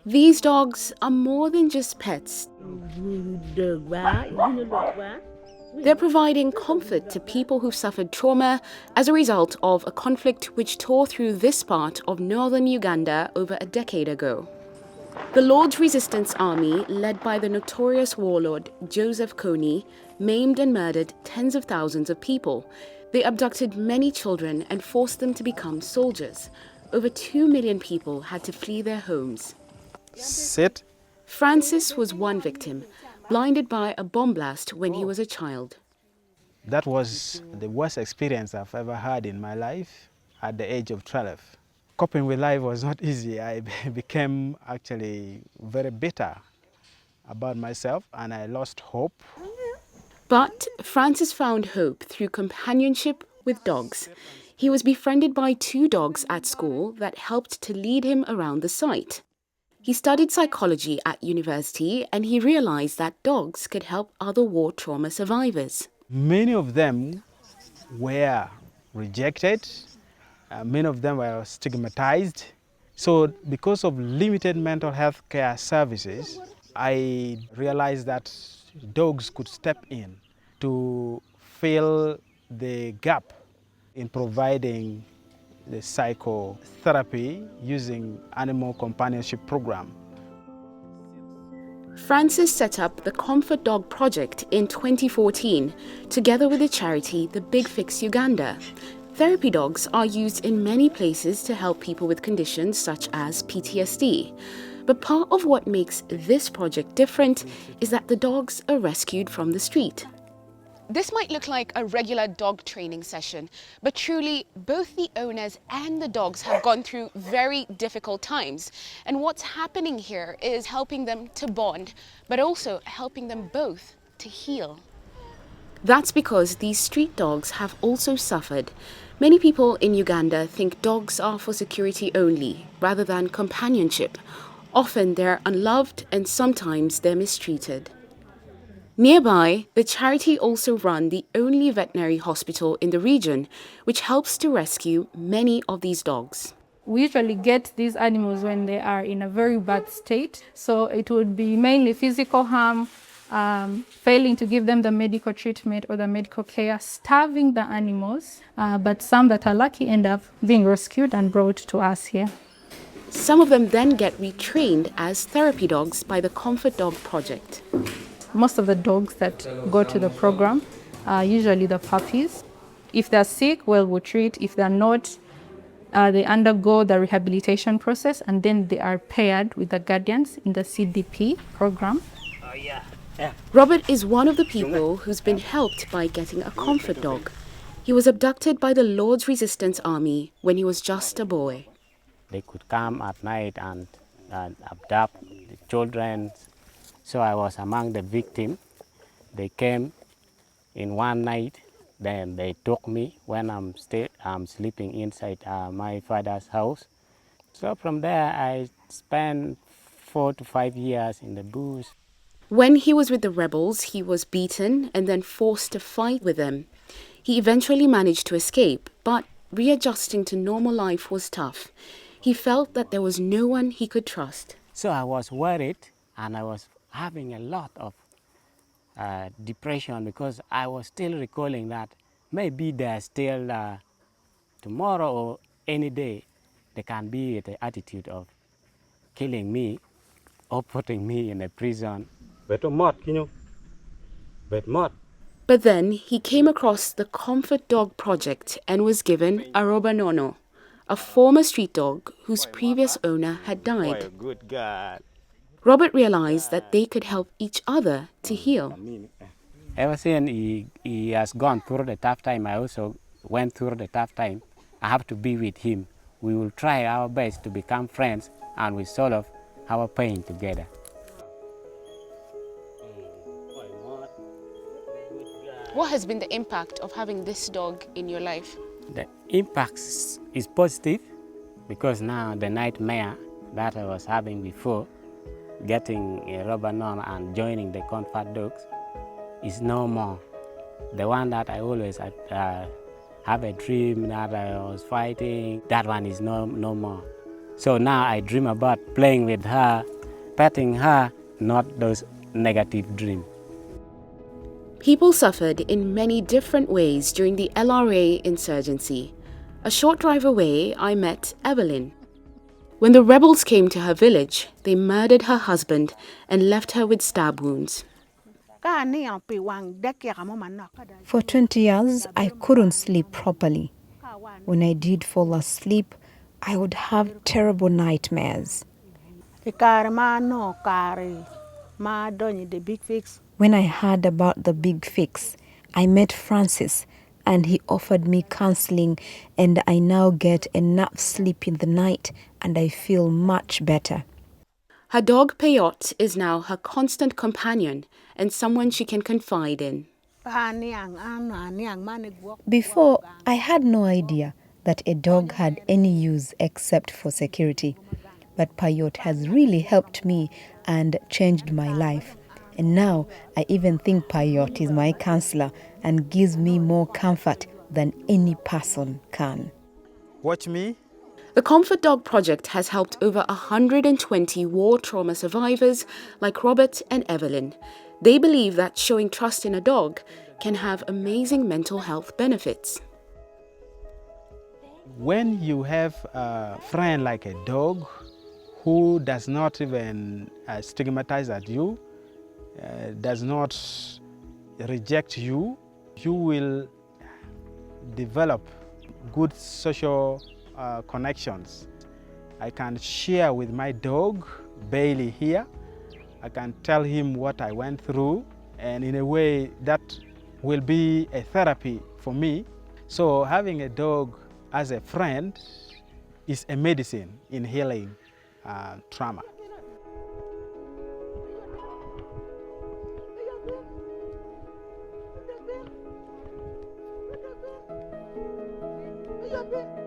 These dogs are more than just pets. They're providing comfort to people who've suffered trauma as a result of a conflict which tore through this part of northern Uganda over a decade ago. The Lord's Resistance Army, led by the notorious warlord Joseph Kony, maimed and murdered tens of thousands of people. They abducted many children and forced them to become soldiers. Over 2 million people had to flee their homes. Sit. Francis was one victim, blinded by a bomb blast when he was a child. That was the worst experience I've ever had in my life at the age of 12. Coping with life was not easy. I became actually very bitter about myself and I lost hope. But Francis found hope through companionship with dogs. He was befriended by 2 dogs at school that helped to lead him around the site. He studied psychology at university and he realized that dogs could help other war trauma survivors. Many of them were rejected, many of them were stigmatized. So because of limited mental health care services, I realized that dogs could step in to fill the gap in providing the psychotherapy using animal companionship program. Francis set up the Comfort Dog Project in 2014, together with the charity The Big Fix Uganda. Therapy dogs are used in many places to help people with conditions such as PTSD. But part of what makes this project different is that the dogs are rescued from the street. This might look like a regular dog training session, but truly both the owners and the dogs have gone through very difficult times. And what's happening here is helping them to bond, but also helping them both to heal. That's because these street dogs have also suffered. Many people in Uganda think dogs are for security only, rather than companionship. Often they're unloved and sometimes they're mistreated. Nearby, the charity also run the only veterinary hospital in the region, which helps to rescue many of these dogs. We usually get these animals when they are in a very bad state. So it would be mainly physical harm, failing to give them the medical treatment or the medical care, starving the animals. But some that are lucky end up being rescued and brought to us here. Some of them then get retrained as therapy dogs by the Comfort Dog Project. Most of the dogs that go to the program are usually the puppies. If they're sick, well, we'll treat. If they're not, they undergo the rehabilitation process and then they are paired with the guardians in the CDP program. Robert is one of the people who's been helped by getting a comfort dog. He was abducted by the Lord's Resistance Army when he was just a boy. They could come at night and abduct the children. So I was among the victims. They came in one night, then they took me when I'm sleeping inside my father's house. So from there I spent 4 to 5 years in the bush. When he was with the rebels, he was beaten and then forced to fight with them. He eventually managed to escape, but readjusting to normal life was tough. He felt that there was no one he could trust. So I was worried and I was having a lot of depression because I was still recalling that maybe there's still tomorrow or any day there can be the attitude of killing me or putting me in a prison. But then he came across the Comfort Dog Project and was given a Robanono, a former street dog whose previous owner had died. Robert realized that they could help each other to heal. Ever since he has gone through the tough time, I also went through the tough time. I have to be with him. We will try our best to become friends and we solve our pain together. What has been the impact of having this dog in your life? The impact is positive because now the nightmare that I was having before, getting a Robanono and joining the Comfort Dogs, is no more. The one that I always have a dream that I was fighting, that one is no more. So now I dream about playing with her, petting her, not those negative dreams. People suffered in many different ways during the LRA insurgency. A short drive away, I met Evelyn. When the rebels came to her village, they murdered her husband and left her with stab wounds. For 20 years, I couldn't sleep properly. When I did fall asleep, I would have terrible nightmares. When I heard about the big fix, I met Francis and he offered me counseling, and I now get enough sleep in the night and I feel much better. Her dog Peyote is now her constant companion and someone she can confide in. Before, I had no idea that a dog had any use except for security. But Peyote has really helped me and changed my life. And now I even think Peyote is my counselor and gives me more comfort than any person can. Watch me. The Comfort Dog Project has helped over 120 war trauma survivors like Robert and Evelyn. They believe that showing trust in a dog can have amazing mental health benefits. When you have a friend like a dog who does not even stigmatize at you, does not reject you, you will develop good social connections. I can share with my dog, Bailey here. I can tell him what I went through, and in a way that will be a therapy for me. So having a dog as a friend is a medicine in healing trauma. Bye.